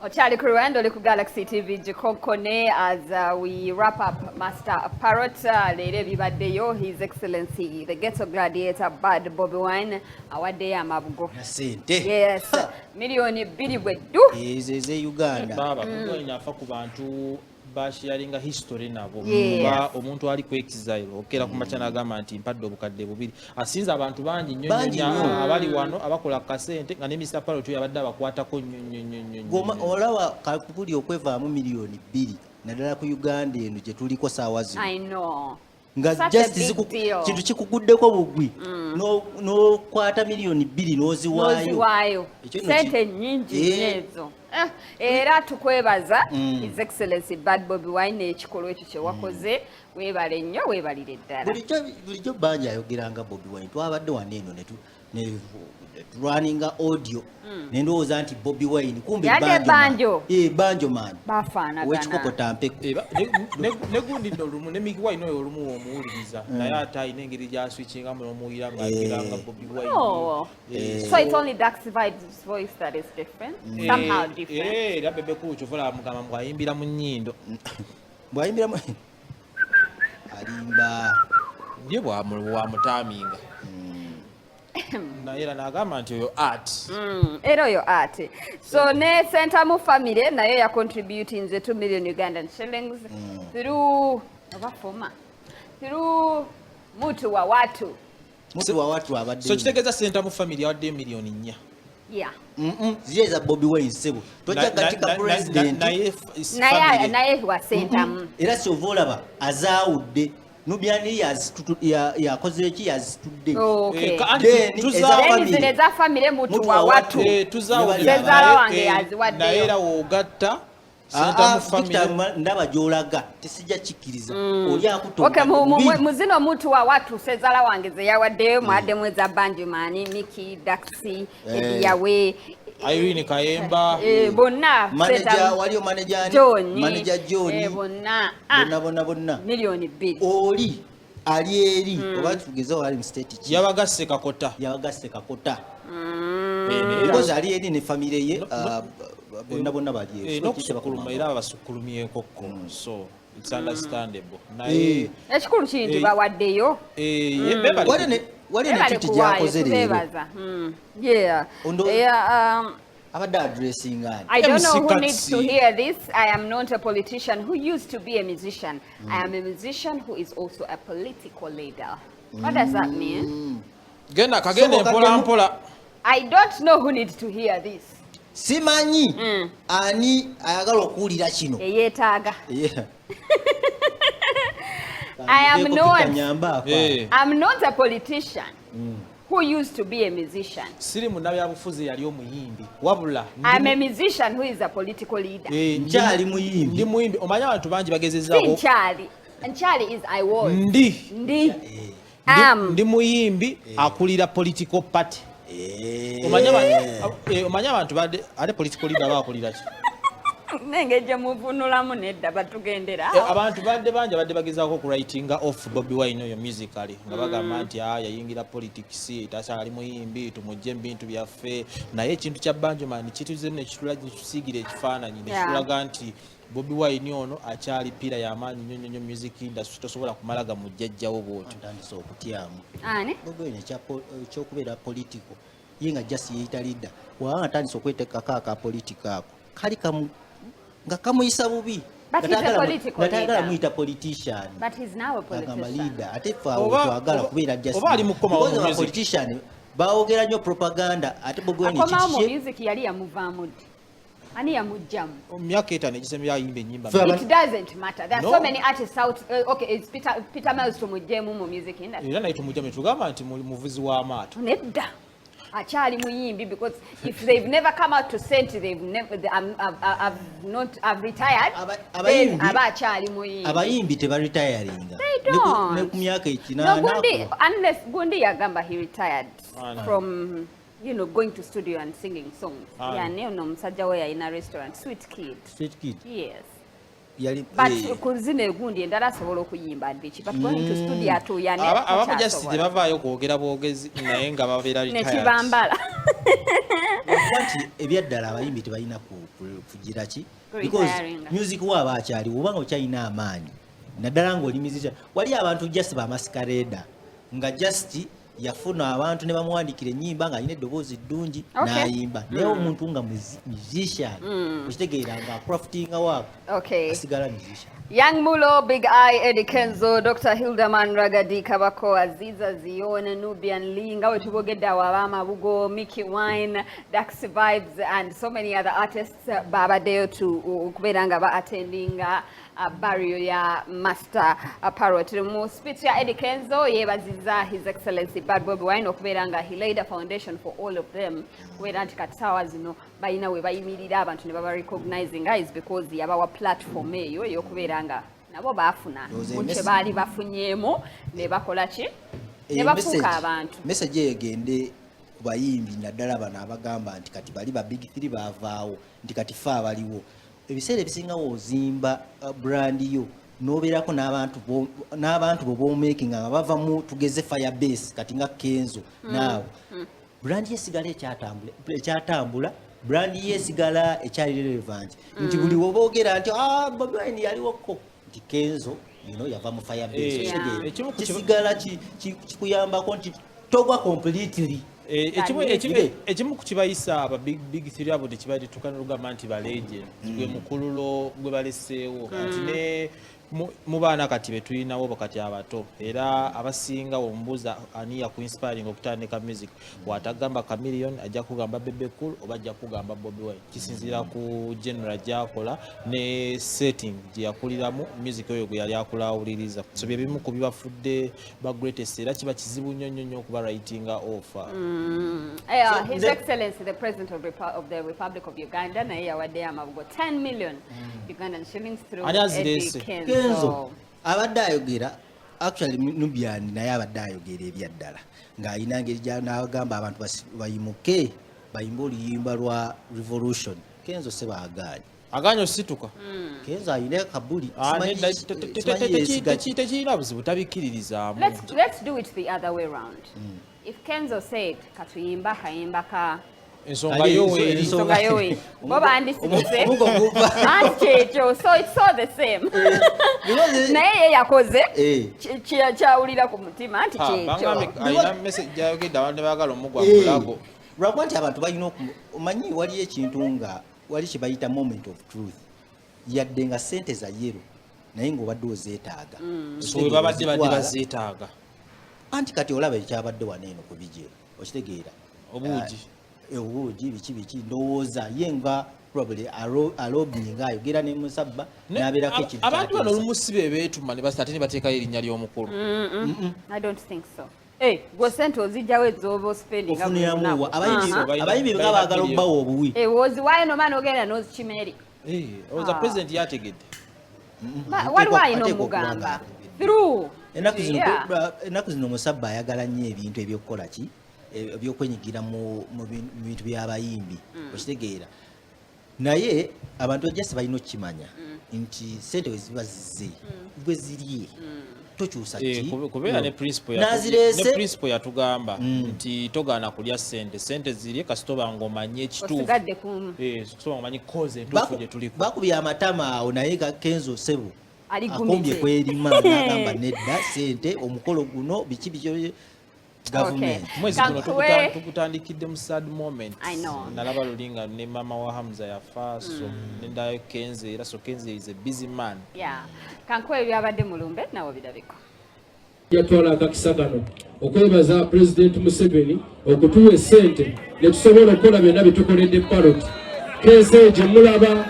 Charlie Cruendo ku Galaxy TV Jikokone as we wrap up Master Parrot leero bibaddeyo His Excellency the Ghetto Gladiator Bad Bobi Wine awaddeyo amabugo yes milioni 2 bweddu ezeze Uganda baba kugonya afa ku bantu basharinga history nabo ba omuntu ali ku exile okera ku machana agamba nti mpadde obukadde bubiri asinza abantu bangi nnyo abali wano abakola kasente nga ne Mr Parrot yabadde abakwatako nnyo goma olawa kakubuli okwevaamu milioni 2 naddala ku Uganda eno gye tuliko saawa zino I know nga justice kintu kikuguddeko bugwi no kwata milioni 2 noziwaayo sente nyingi nyezo era tukwebaza His Excellency Bad Bobi Wine ekikolo ekyo kye wakoze webale nnyo webalire ddala bulijjo banja ayogeranga Bobi Wine twabadde waneno ne runninga audio nendowooza nti Bobi Wine kumbe banjo man bafaanagana wekikokota mpe ne gundi olumu ne Miki Wine oyo olumu omuwuliriza naye ate ayina engeri gyaswitchinga mu omuyira ng'ayogera Bobi Wine so it's only Dax Vibe's voice that is different somehow different era bebe kucho vola mugamba mwayimbira mu nnyindo bwayimbira alimba ndiye bwa mutaminga na era nagamba nti oyo art era oyo art so ne Sentamu family nayo ya contributing the 2 million Ugandan shillings through mutu wa watu abadde so kitegeza Sentamu family awadde milioni 4 yeah ziyeza Bobi Wine sebo tojagatika president naye wa Sentamu era sovolaba azaawudde Nubiani yakoze eki yazitudde tuzaweza family mutu wa watu tuzaweza wange yaziwadde na era ogatta Sentamu family ndaba jolaga tesijja chikiriza oli akuto okay muzino mutu wa watu sezala wange ze yawadde mwadde mweza Banjumani Miki Daxi yawe Irene Kayemba bonna manager waliyo manager John bonna milioni 2 oli ali eri obatugeza ali mu state chi yabagasse kakota because ali eri ne family ye bonna bali nokusukuluma era abasukulumye enkoko so it's understandable naye ekikulu kintu bawaddeyo wali ne tuti gyakoze leero yeah abadde addressing I don't know who needs to hear this. I am not a politician who used to be a musician. I am a musician who is also a political leader. What does that mean? Genda kagende mpola I don't know who needs to hear this. Simanyi ani ayagala okuwulira kino yeetaaga I'm not a politician who used to be a musician. Siri munabyabufuzi yali omuyimbi wabula I'm a musician who is a political leader. Nkyali muyimbi ndi muyimbi omanya abantu bangi bagezezzaako Nkyali is I was ndi muyimbi akulira political party omanya abantu badde ate political leader bakulira ki nengeje muvunulamu nedda batugendera abantu badde banja badde bagezaako okwritinga off Bobi Wine oyo musically nga bagamba nti yayingira politics takyali muyimbi tumujje ebintu byaffe naye ekintu kya Banjumani kituzemu nekitusiigira ekifaananyi nekitulaga nti Bobi Wine ono akyali pira y'amaanyi nnyo music industry tosobola kumalaga mu jjajjawo bw'otyo ntandisa okutyamu Bobi Wine ekyokubeera political ye nga just yeyita leader waba atandisa okwetekako akapolitika ako kali nga kamuyisa bubi natayagala muyita politician but he's now a politician ate twagala kubeera politician baogera nnyo propaganda ate Bobi Wine mu music yali yamuvaamu ani yamujjamu myaka etaano egisembe yayimba ennyimba it doesn't matter there are so many artists out okay it's Peter Miles tumujjemu mu music industry era naye tumujjamu tugamba nti muvuzi w'amaato nedda achali muyimbi because if they've never come out to say I've retired then abachali muyimbi abayimbi tebaretiringa ne ku myaka ekinana unless Gundi yagamba he retired from going to studio and singing songs no musajja we yalina restaurant Sweet Kid yes but kuzine Gundi endala asobola okuyimba ndiki but going to studio atuyane abamujasite bavaayo kwogera bwogezi naye nga babeera retired nekibambala Kwanti ebyaddala abayimbi tebalina kugira ki because music waba akyali obanga okyalina amaanyi naddala ng'oli musician wali abantu just ba masquerade nga just yafuna abantu ne bamuwandikira ennyimba ng'alina eddoboozi ddungi n'ayimba naye omuntu nga musician okitegeera nga craftinga waako asigala musician. Young Mulo, Big Eye, Eddie Kenzo, Dr. Hildaman Ragadi Kabako, Aziza Zion, Nubian Linga, Wetubogeda Wawama Bugo, Mickey Wine, Dax Vibes, and so many other artists. Baba Deo to Kuberanga attending Barrio ya Master Parrot. Speech ya Eddie Kenzo, Yebaziza, His Excellency Bad Bobi Wine, Kuberanga, he laid a foundation for all of them. Kuberanga Katawas, you know, by now we immediately abantu ne baba recognizing guys because yabawa platform eyo yokuberanga nabo bafuna muche bali bafunyemo ne bakola ki ne bafuka abantu message yegende kubayimbi naddala bana abagamba nti kati bali ba big 3 bavaawo nti kati fa baliwo ebiseera ebisinga ozimba brand yo noberako n'abantu bo making nga bava mu tugeze fire base kati nga Kenzo naawe brand yesigala ekyatambula brand yesigala ekyali relevant nti buli woboogera nti Bobi Wine yaliwoko nti Kenzo yava mu fire base kisigala kikuyambako nti togwa completely ekimu kukibayisa aba big 3 abo tekibadde tukanalugamba nti baleje gwe mukululo gwe baleseewo kati ne mu baana kati betulinawo bakati abato era abasinga ombuza ani ya ku inspiring okutandika music watagamba Chameleon ajja kugamba Bebe Cool oba ajja kugamba Bobi Wine kisinzira ku general jakola ne setting gye yakuliramu music oyo gwe yali akulawuliriza so bye bimu ku bibafudde ba greatest era kiba kizibu nnyo okuba writing offer. His Excellency the President of the Republic of Uganda naye yawadde amabugo 10 million Ugandan shillings through Eddie Kenzo abadde ayogera actually Nubian naye abadde ayogera ebyaddala ng'alina ngeri n'agamba abantu bayimuke bayimba oluyimba lwa revolution Kenzo sebaagaanye agaanyi osituka Kenzo alina kabuli tekirina buzibu tabikkiririzaamu. Let's do it the other way round. If Kenzo said katuyimba kayimba ka ensonga yowe boba andisikize antikyo so it's all the same naye yakoze kyawulira ku mutima nti kyekyo alina message gyayogedde abantu baagala omugwa mulago lwakuba nti abantu balina omanyi waliyo ekintu nga wali kibayita moment of truth yadde nga sente za yero naye ng'obadde ozeetaaga so babadde bazeetaaga anti kati olaba ekyabadde waneeno ku bijero okitegeera obuugi biki ndowooza ye nga probably alobinga ayogera ne musabba n'abeerako ekintu abantu bano olumusibe ebeetuma ne basita ate ne bateekayo erinnya ly'omukulu. I don't think so. Gwe sente ozijjawo ezooba ospendinga abayimbi nga baagala obbawa obuwi oziwaayo nomaana ogenda n'ozikimeri olowooza president yategedde waliwo alina omugamba through ennaku zino musabba ayagala nnyo ebintu ebyokukola ki ebyokwenyigira mu bintu by'abayimbi okitegeera naye abantu ejjasi balina okukimanya nti sente we ziba zizze gwe zirye tokyusa kubeera ne principle yatugamba nti togaana kulya sente zirye kasitoba ng'omanye ekituufu omanyi koze entuufu gye tuliko bakubye amatama awo naye Kenzo sebo akombye kwerima n'agamba nedda sente omukolo guno biki mwezi guno tukutandikidde mu sad moment nalaba lulinga ne mama wa Hamza yafa so nendayo Kenzo era so Kenzo is a busy man kankwe byabadde mulumbe nawo birabiko yatwala akakisa kano okwebaza President Museveni okutuwa essente ne tusobola okukola byonna bitukoledde Parrot Kenzo gye mulaba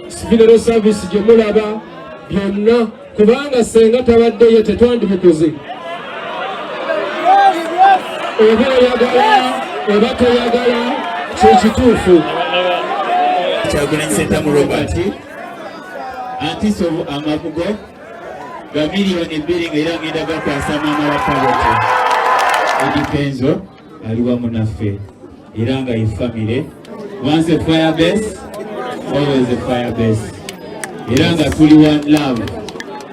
civil service gye mulaba byonna kubanga senga tabaddeyo tetwandibikoze oba oyagala oba toyagala kyekituufu Kyagulanyi Ssentamu Robert antiso amabugo ga miliyoni 2 ng'era ngenda gakwasa maama wa Parrot Eddie Kenzo ali wamu naffe era nga ye family once a fire base always a fire base era nga tuli one love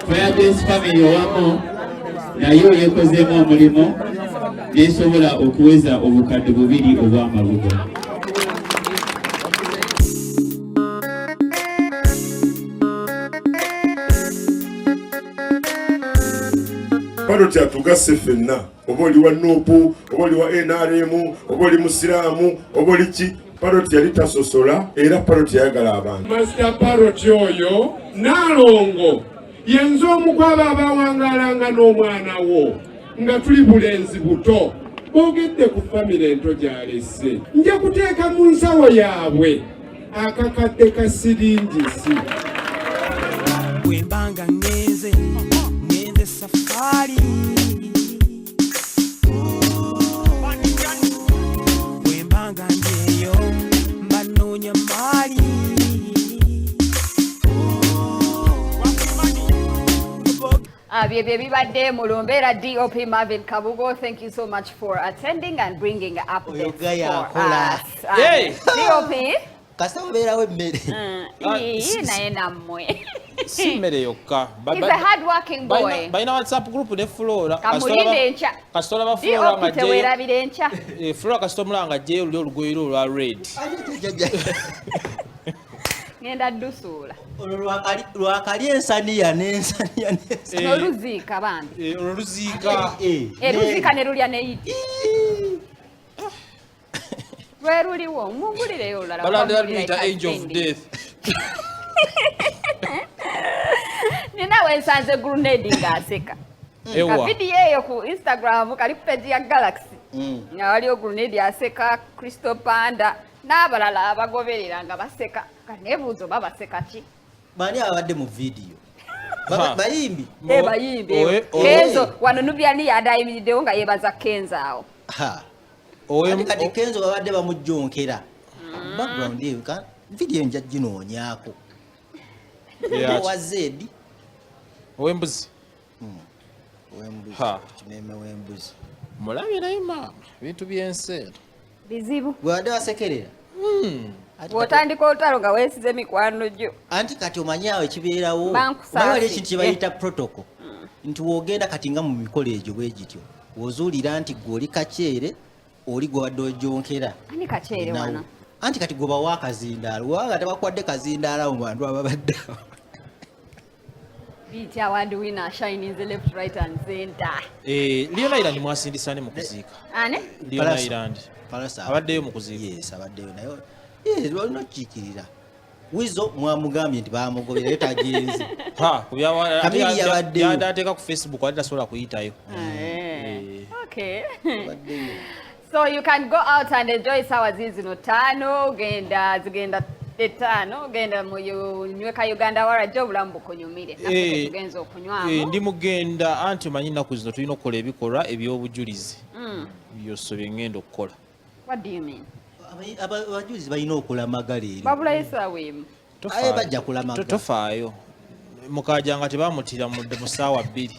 fire base family wamu nayo yekozeemu omulimu nesobola okuweza obukadde 2 obw'amabugo Parrot atugase ffenna oba oli wa Nuupu oba oli wa NRM oba oli musiraamu oba oli ki Parrot yali tasosola era Parrot yayagala abantu. Master Parrot oyo Nalongo yenza omukwaba abawangalanga n'omwana wo nga tuli bulenzi buto boogedde ku famire ento gy'alesse nja kuteeka mu nsawo yaabwe akakadde ka siringisi bwembanga ngenze safari bwembanga njeyo mbanonya mali Byebye bibadde mu Lumbeera DOP Marvin Kabugo. Thank you so much for attending and bringing updates for us. DOP kasabeerawo emmere naye nammwe si mmere yokka. He's a hard-working boy. Balina WhatsApp group ne Flora. Kamulinde enkya. Kasitola ba Flora nga jeyo. Teweerabira enkya. Flora kasitola nga jeyo olugoye lwa red. Ngenda ddusuula. Lwakali ensaniya n'ensaniya n'ensaniya. Oluziika bambi. Oluziika. Luziika ne lulya ne yiti. Lwe luliwo mumbulireyo olulala. Balanda luyita Angel of Death. Nina wensanze grenade ng'aseka. Ka video eyo ku Instagram kali ku page ya Galaxy. Nga waliyo grenade aseka, Crystal Panda n'abalala abagoberera nga baseka. Kanebuuzo babaseka ki? Bani abadde mu video. Bayimbi. Bayimbi. Kenzo wano Nubiani yadayimiriddewo nga yeebaza Kenzo awo. Kati Kenzo babadde bamujjonkera. Background eyo ka video nja ginoonyaako. Wazedi. Owembuzi. Wembuzi. Kineme wembuzi. Mulabirayo maama bintu by'enseera. Bizibu. Bwadde wasekerera. Bw'otandika olutalo nga weesize mikwano gyo. Anti kati omanyi awo ekibeerawo. Bawali ekintu kye bayita protocol. Nti woogenda kati nga mu mikolo egyo bwe gityo. Wozuulira nti gwe oli kaceere oli gwe wadde ojonkera. Ani kaceere wano? Anti kati gwe bawa akazindaalo. Wabanga tebakwadde kazindaalo mu bantu ababadde awo. Beat award winner shining the left, right and center. Leon Island mwasindisa ne mu kuziika. Ane? Leon Island. Palasa. Abaddeyo mu kuziika. Yes, abaddeyo nayo. Lwalina okkiikirira. Wizo mwamugambye nti baamugobera etagenzi. Kamili yabaddeyo. Yadateeka ku Facebook wadde tasobola kuyitayo. Okay. So you can go out and enjoy sawa zino ttaano zigenda ttaano genda mu nyweka Uganda warajo obulamu bukunyumire. Tugenza okunywamu. Ndi mugenda anti manyi nnaku zino tulina okukola ebikolwa eby'obujulizi. Byosobye ngenda okukola. What do you mean? Abajulizi balina okulamaga leero. Babula esaawa emu. Bajja kulamaga. Tofaayo. Mukajanga tebamutira mu ssaawa 2.